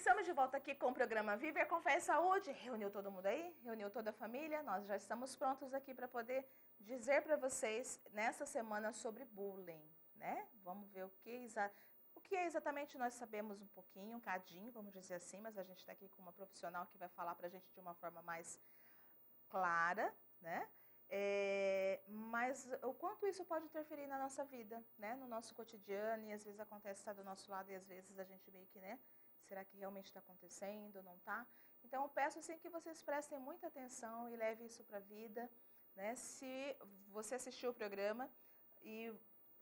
Estamos de volta aqui com o programa Viver com Fé e Saúde. Reuniu todo mundo aí? Reuniu toda a família? Nós já estamos prontos aqui para poder dizer para vocês nessa semana sobre bullying, né? Vamos ver o que é exatamente, nós sabemos um pouquinho, um cadinho, vamos dizer assim, mas a gente está aqui com uma profissional que vai falar para a gente de uma forma mais clara, né? Mas o quanto isso pode interferir na nossa vida, né? No nosso cotidiano, e às vezes acontece estar do nosso lado e às vezes a gente meio que, né? Será que realmente está acontecendo, não está? Então, eu peço assim, que vocês prestem muita atenção e levem isso para a vida, né? Se você assistiu o programa e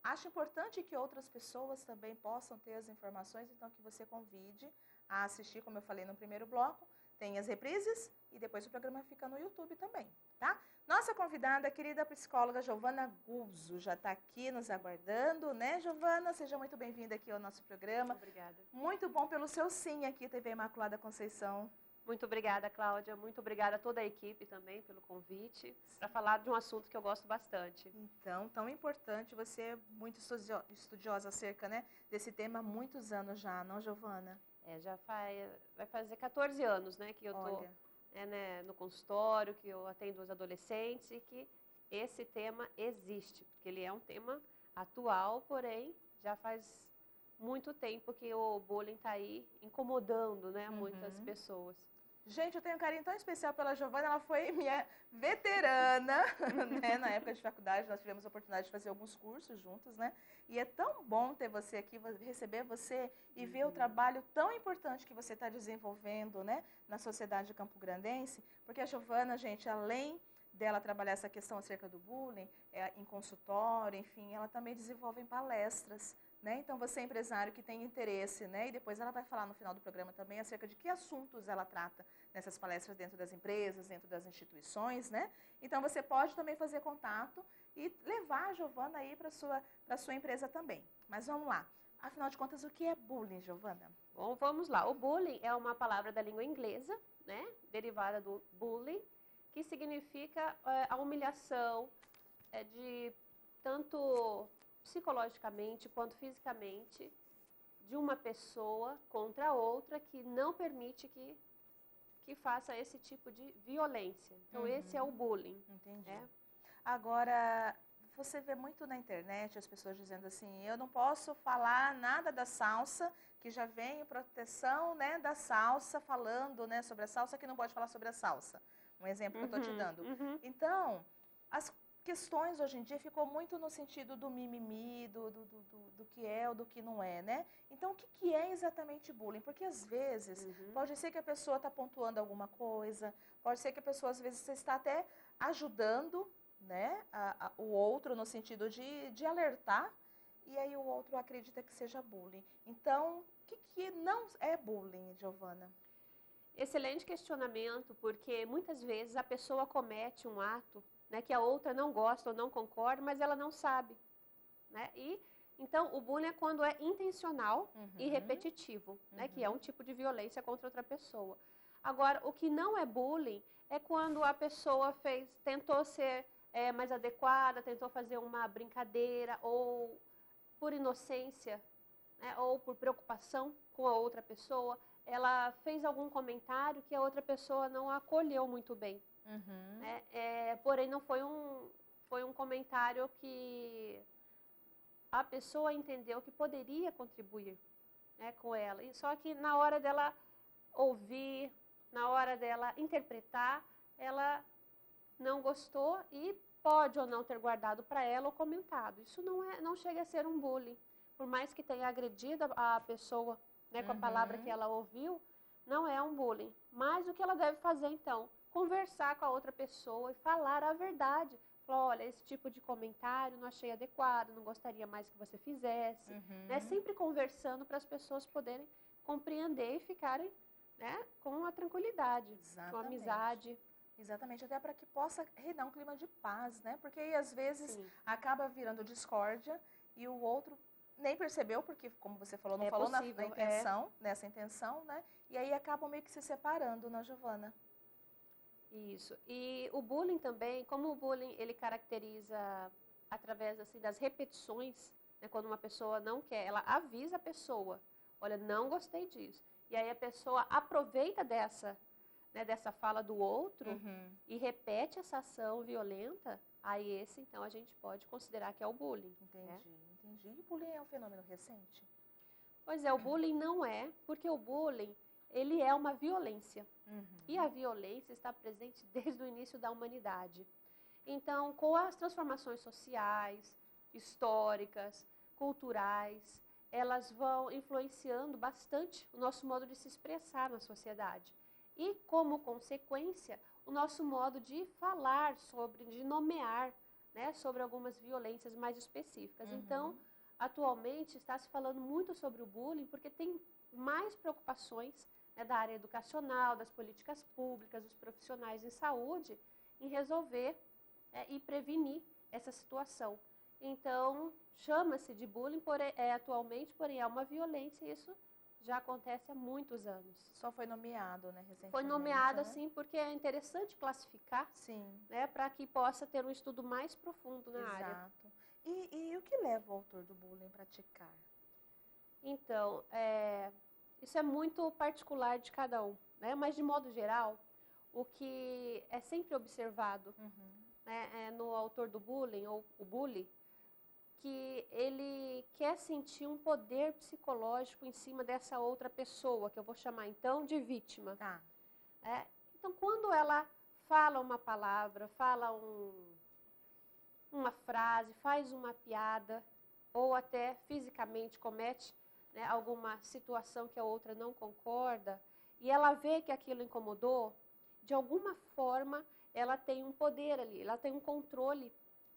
acha importante que outras pessoas também possam ter as informações, então que você convide a assistir, como eu falei no primeiro bloco, tem as reprises e depois o programa fica no YouTube também, tá? Nossa convidada, a querida psicóloga Giovana Guzzo, já está aqui nos aguardando, né, Giovana? Seja muito bem-vinda aqui ao nosso programa. Muito obrigada. Muito bom pelo seu sim aqui, TV Imaculada Conceição. Muito obrigada, Cláudia. Muito obrigada a toda a equipe também pelo convite para falar de um assunto que eu gosto bastante. Então, tão importante, você é muito estudiosa acerca, né, desse tema há muitos anos já, não, Giovana? Vai fazer 14 anos, né, que eu estou no consultório, que eu atendo os adolescentes e que esse tema existe, porque ele é um tema atual, porém já faz muito tempo que o bullying está aí incomodando, né, muitas pessoas. Gente, eu tenho um carinho tão especial pela Giovana, ela foi minha veterana, né? Na época de faculdade, nós tivemos a oportunidade de fazer alguns cursos juntos, né? E é tão bom ter você aqui, receber você e ver o trabalho tão importante que você está desenvolvendo, né? Na sociedade campograndense, porque a Giovana, gente, além dela trabalhar essa questão acerca do bullying, em consultório, enfim, ela também desenvolve em palestras, né? Então, você é empresário que tem interesse, né? E depois ela vai falar no final do programa também acerca de que assuntos ela trata nessas palestras dentro das empresas, dentro das instituições, né? Então, você pode também fazer contato e levar a Giovana aí para a sua empresa também. Mas vamos lá. Afinal de contas, o que é bullying, Giovana? Bom, vamos lá. O bullying é uma palavra da língua inglesa, né? Derivada do bullying, que significa a humilhação de tanto psicologicamente quanto fisicamente de uma pessoa contra outra que não permite que faça esse tipo de violência. Então, esse é o bullying. Entendi. Agora, você vê muito na internet as pessoas dizendo assim, eu não posso falar nada da salsa, que já vem proteção, né, da salsa, falando, né, sobre a salsa, que não pode falar sobre a salsa. Um exemplo que eu estou te dando. Então, as questões hoje em dia ficou muito no sentido do mimimi, do que é ou do que não é, né? Então, o que é exatamente bullying? Porque às vezes pode ser que a pessoa está pontuando alguma coisa, pode ser que a pessoa às vezes está até ajudando, né, o outro no sentido de alertar, e aí o outro acredita que seja bullying. Então, o que não é bullying, Giovana? Excelente questionamento, porque muitas vezes a pessoa comete um ato, né, que a outra não gosta ou não concorda, mas ela não sabe, né? E então o bullying é quando é intencional e repetitivo, né, que é um tipo de violência contra outra pessoa. Agora, o que não é bullying é quando a pessoa tentou ser mais adequada, tentou fazer uma brincadeira ou por inocência, né, ou por preocupação com a outra pessoa, ela fez algum comentário que a outra pessoa não acolheu muito bem. Porém, não foi um comentário que a pessoa entendeu que poderia contribuir, né, com ela. E só que na hora dela ouvir, na hora dela interpretar, ela não gostou e pode ou não ter guardado para ela ou comentado. Isso não chega a ser um bullying. Por mais que tenha agredido a pessoa, né, com a palavra que ela ouviu, não é um bullying. Mas o que ela deve fazer então? Conversar com a outra pessoa e falar a verdade. Falar, olha, esse tipo de comentário não achei adequado, não gostaria mais que você fizesse. Né? Sempre conversando para as pessoas poderem compreender e ficarem, né, com a tranquilidade, com a amizade. Exatamente, até para que possa reinar um clima de paz, né? Porque aí, às vezes, acaba virando discórdia e o outro nem percebeu, porque, como você falou, não falou possível, nessa intenção, né? E aí acabam meio que se separando, né, Giovana? Isso. E o bullying também, como o bullying ele caracteriza através assim, das repetições, né, quando uma pessoa não quer, ela avisa a pessoa, olha, não gostei disso. e aí a pessoa aproveita dessa fala do outro e repete essa ação violenta, aí esse, então, a gente pode considerar que é o bullying. Entendi. E o bullying é um fenômeno recente? Pois é, o bullying não é, porque o bullying, ele é uma violência. E a violência está presente desde o início da humanidade. Então, com as transformações sociais, históricas, culturais, elas vão influenciando bastante o nosso modo de se expressar na sociedade. E, como consequência, o nosso modo de falar de nomear, né, sobre algumas violências mais específicas. Então, atualmente, está se falando muito sobre o bullying, porque tem mais preocupações, né, da área educacional, das políticas públicas, dos profissionais em saúde, em resolver e prevenir essa situação. Então, chama-se de bullying atualmente, porém é uma violência e isso já acontece há muitos anos. Só foi nomeado, né, recentemente? Foi nomeado, né? assim, porque é interessante classificar, Sim. né, para que possa ter um estudo mais profundo na área. Exato. E o que leva o autor do bullying a praticar? Então, isso é muito particular de cada um, né? Mas, de modo geral, o que é sempre observado, né, no autor do bullying, ou o bully, que ele quer sentir um poder psicológico em cima dessa outra pessoa, que eu vou chamar, então, de vítima. Tá. Então, quando ela fala uma palavra, fala uma frase, faz uma piada, ou até fisicamente comete, né, alguma situação que a outra não concorda, e ela vê que aquilo incomodou, de alguma forma ela tem um poder ali, ela tem um controle,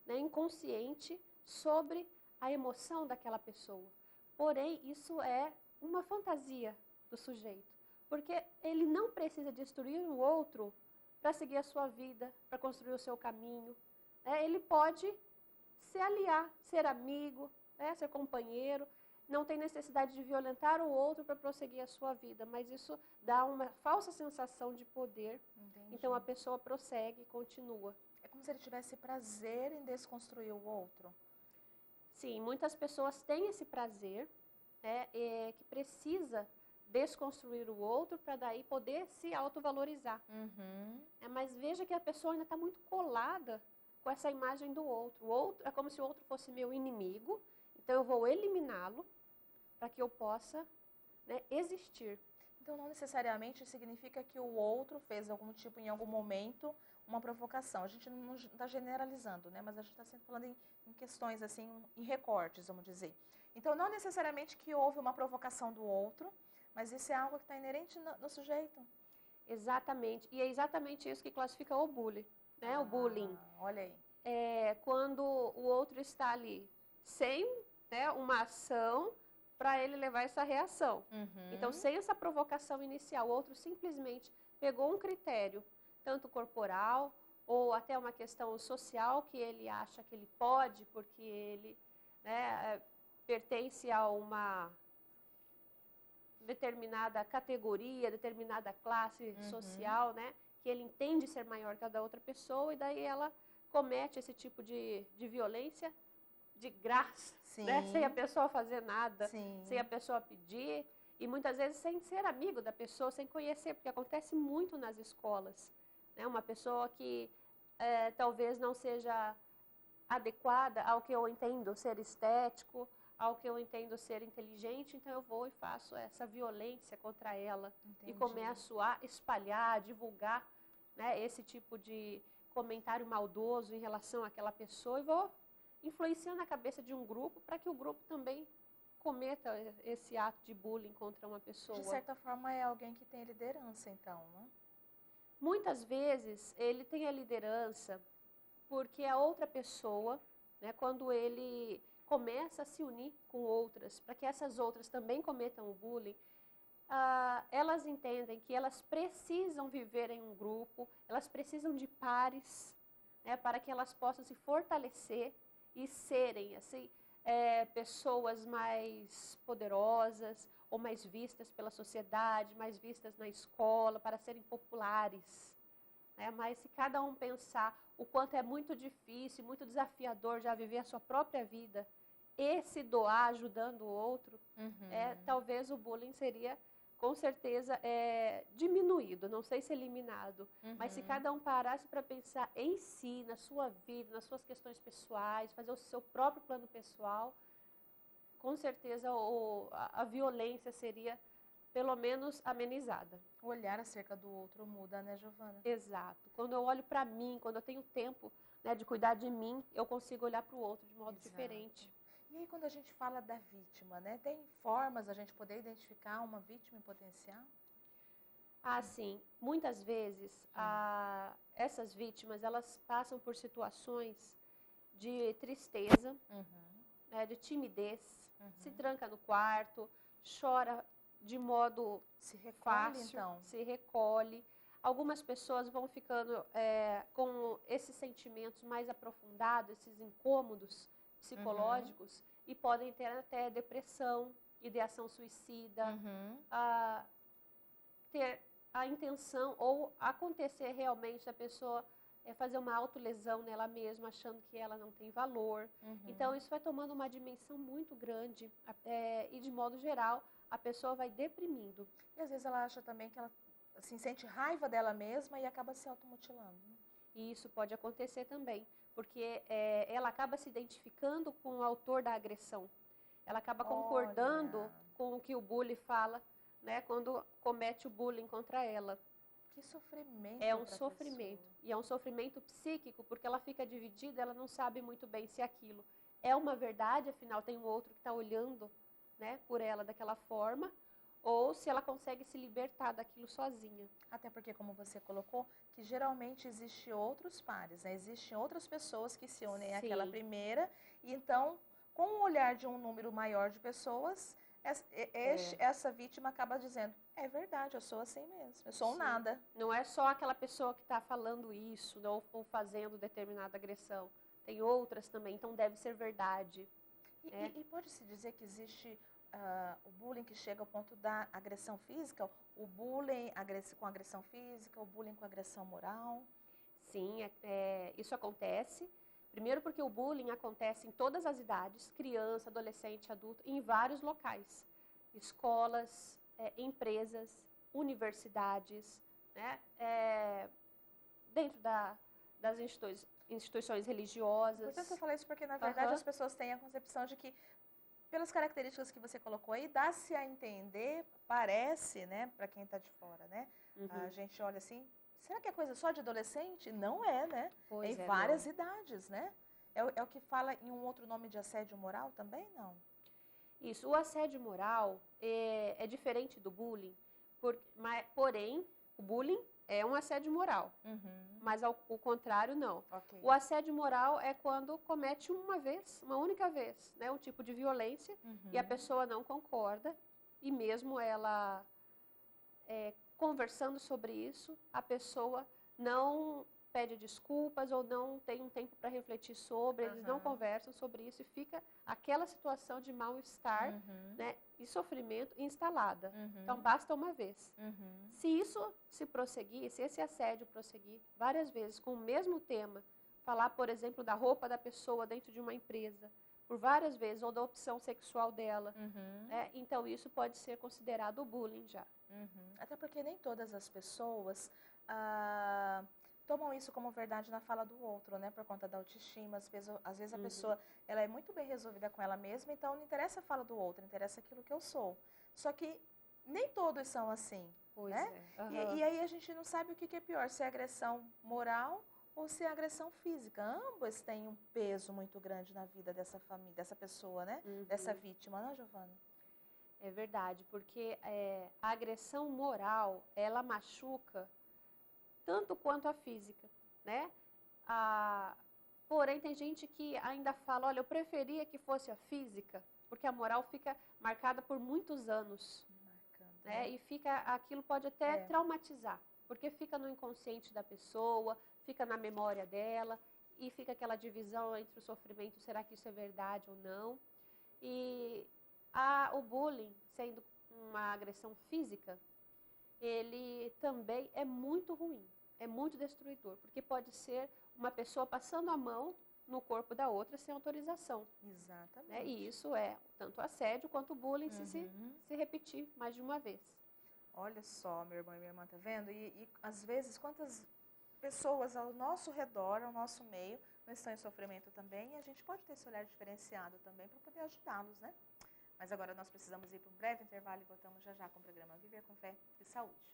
né, inconsciente sobre a emoção daquela pessoa. Porém, isso é uma fantasia do sujeito, porque ele não precisa destruir o outro para seguir a sua vida, para construir o seu caminho. Ele pode se aliar, ser amigo, ser companheiro, não tem necessidade de violentar o outro para prosseguir a sua vida, mas isso dá uma falsa sensação de poder. Entendi. Então a pessoa prossegue e continua. É como se ele tivesse prazer em desconstruir o outro. Sim, muitas pessoas têm esse prazer, né, que precisa desconstruir o outro para daí poder se autovalorizar. Mas veja que a pessoa ainda está muito colada com essa imagem do outro. O outro. É como se o outro fosse meu inimigo, então eu vou eliminá-lo para que eu possa, né, existir. Então, não necessariamente significa que o outro fez algum tipo, em algum momento, uma provocação. A gente não está generalizando, né? Mas a gente está sempre falando em questões, assim, em recortes, vamos dizer. Então, não necessariamente que houve uma provocação do outro, mas isso é algo que está inerente no sujeito. Exatamente. E é exatamente isso que classifica o bullying, né? O bullying. Olha aí. Quando o outro está ali sem, né, uma ação para ele levar essa reação. Então, sem essa provocação inicial, o outro simplesmente pegou um critério, tanto corporal ou até uma questão social, que ele acha que ele pode, porque ele, né, pertence a uma determinada categoria, determinada classe social, né, que ele entende ser maior que a da outra pessoa, e daí ela comete esse tipo de violência de graça, né? Sem a pessoa fazer nada, sem a pessoa pedir, e muitas vezes sem ser amigo da pessoa, sem conhecer, porque acontece muito nas escolas, né? Uma pessoa que talvez não seja adequada ao que eu entendo ser estético, ao que eu entendo ser inteligente, então eu vou e faço essa violência contra ela. Entendi. E começo a espalhar, a divulgar, né, esse tipo de comentário maldoso em relação àquela pessoa, e vou influenciando a cabeça de um grupo para que o grupo também cometa esse ato de bullying contra uma pessoa. De certa forma, é alguém que tem liderança, então, né? Muitas vezes, ele tem a liderança porque a outra pessoa, né, quando ele começa a se unir com outras, para que essas outras também cometam o bullying, elas entendem que elas precisam viver em um grupo, elas precisam de pares, né, para que elas possam se fortalecer e serem, assim, pessoas mais poderosas ou mais vistas pela sociedade, mais vistas na escola, para serem populares. Mas se cada um pensar o quanto é muito difícil, muito desafiador já viver a sua própria vida e se doar ajudando o outro, talvez o bullying seria com certeza é diminuído, não sei se eliminado, mas se Uhum. cada um parasse para pensar em si, na sua vida, nas suas questões pessoais, fazer o seu próprio plano pessoal, com certeza a violência seria pelo menos amenizada. O olhar acerca do outro muda, né, Giovana? Exato. Quando eu olho para mim, quando eu tenho tempo, né, de cuidar de mim, eu consigo olhar para o outro de modo Exato. diferente. E aí, quando a gente fala da vítima, né, tem formas a gente poder identificar uma vítima em potencial? Assim, muitas vezes, essas vítimas, elas passam por situações de tristeza, né, de timidez, se tranca no quarto, chora de modo Se recolhe, fácil, então. se recolhe. Algumas pessoas vão ficando com esses sentimentos mais aprofundados, esses incômodos psicológicos, e podem ter até depressão, ideação suicida, ter a intenção ou acontecer realmente da pessoa fazer uma autolesão nela mesma, achando que ela não tem valor. Então, isso vai tomando uma dimensão muito grande e, de modo geral, a pessoa vai deprimindo. E às vezes ela acha também que ela assim, sente raiva dela mesma e acaba se automutilando. E isso pode acontecer também, porque ela acaba se identificando com o autor da agressão. Ela acaba concordando com o que o bully fala, né, quando comete o bullying contra ela. Que sofrimento. É um sofrimento. E é um sofrimento psíquico, porque ela fica dividida, ela não sabe muito bem se aquilo é uma verdade, afinal tem um outro que está olhando, né, por ela daquela forma, ou se ela consegue se libertar daquilo sozinha. Até porque, como você colocou, que geralmente existem outros pares, né? Existem outras pessoas que se unem àquela primeira, e então, com o olhar de um número maior de pessoas, essa vítima acaba dizendo, é verdade, eu sou assim mesmo, eu sou um nada. Não é só aquela pessoa que está falando isso, ou fazendo determinada agressão. Tem outras também, então deve ser verdade. E pode-se dizer que existe o bullying que chega ao ponto da agressão física, o bullying com agressão física, o bullying com agressão moral? Sim, isso acontece. Primeiro porque o bullying acontece em todas as idades, criança, adolescente, adulto, em vários locais. Escolas, empresas, universidades, né? Dentro das instituições religiosas. Portanto, eu falei isso porque, na verdade, as pessoas têm a concepção de que, pelas características que você colocou aí, dá-se a entender, parece, né, para quem está de fora, né? A gente olha assim, será que é coisa só de adolescente? Não é, né? Pois em várias idades, né? É o que fala em um outro nome de assédio moral também, não? Isso, o assédio moral é diferente do bullying, porém, o bullying é um assédio moral, mas o contrário não. Okay. O assédio moral é quando comete uma única vez, né, um tipo de violência e a pessoa não concorda e mesmo ela conversando sobre isso, a pessoa não pede desculpas ou não tem um tempo para refletir sobre, eles não conversam sobre isso e fica aquela situação de mal-estar, né, e sofrimento instalada. Então, basta uma vez. Se isso se prosseguir, se esse assédio prosseguir várias vezes com o mesmo tema, falar, por exemplo, da roupa da pessoa dentro de uma empresa, por várias vezes, ou da opção sexual dela, então isso pode ser considerado bullying já. Até porque nem todas as pessoas tomam isso como verdade na fala do outro, né? Por conta da autoestima. Às vezes a pessoa ela é muito bem resolvida com ela mesma, então não interessa a fala do outro, interessa aquilo que eu sou. Só que nem todos são assim, né? E aí a gente não sabe o que é pior, se é agressão moral ou se é agressão física. Ambas têm um peso muito grande na vida dessa família, dessa pessoa, né? Dessa vítima, não é, Giovana? É verdade, porque a agressão moral, ela machuca tanto quanto a física, né? Porém, tem gente que ainda fala, olha, eu preferia que fosse a física, porque a moral fica marcada por muitos anos, né? E aquilo pode até traumatizar, porque fica no inconsciente da pessoa, fica na memória dela, e fica aquela divisão entre o sofrimento, será que isso é verdade ou não? E o bullying, sendo uma agressão física, ele também é muito ruim, é muito destruidor, porque pode ser uma pessoa passando a mão no corpo da outra sem autorização. Exatamente. Né? E isso é tanto assédio quanto bullying se repetir mais de uma vez. Olha só, meu irmão e minha irmã, tá vendo? E às vezes, quantas pessoas ao nosso redor, ao nosso meio, não estão em sofrimento também, e a gente pode ter esse olhar diferenciado também para poder ajudá-los, né? Mas agora nós precisamos ir para um breve intervalo e voltamos já já com o programa Viver com Fé e Saúde.